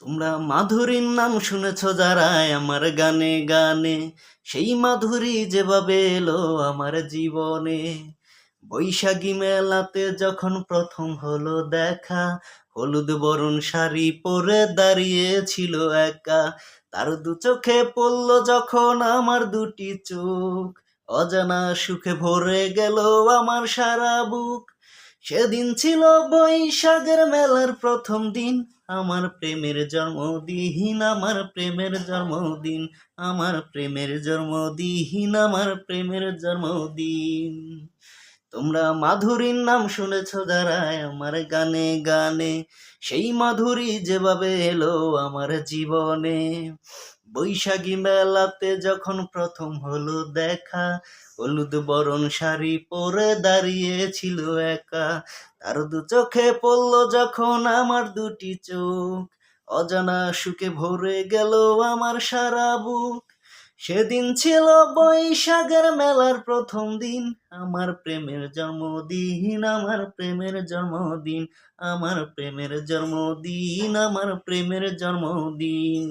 তোমরা মাধুরীর নাম শুনেছ যারা আমার গানে গানে, সেই মাধুরী যেভাবে এলো আমার জীবনে। বৈশাখী মেলাতে যখন প্রথম হলো দেখা, হলুদ বরণ শাড়ি পরে দাঁড়িয়েছিল একা। তার দু চোখে পড়ল যখন আমার দুটি চোখ, অজানা সুখে ভরে গেল আমার সারা বুক। সেদিন ছিল বৈশাখের মেলার প্রথম দিন, আমার প্রেমের জন্মদিন, আমার প্রেমের জন্মদিন, আমার প্রেমের জন্মদিন, আমার প্রেমের জন্মদিন। তোমরা মাধুরীর নাম শুনেছ যারা আমার গানে গানে, সেই মাধুরী যেভাবে এলো আমার জীবনে। বৈশাখী মেলাতে যখন প্রথম হলো দেখা, হলুদ বরণ শাড়ি পরে দাঁড়িয়েছিল একা। তার দু চোখে পড়লো যখন আমার দুটি চোখ, অজানা সুখে ভরে গেল আমার সারা বুক। সেদিন ছিল বৈশাখের মেলার প্রথম দিন, আমার প্রেমের জন্মদিন, আমার প্রেমের জন্মদিন, আমার প্রেমের জন্মদিন, আমার প্রেমের জন্মদিন।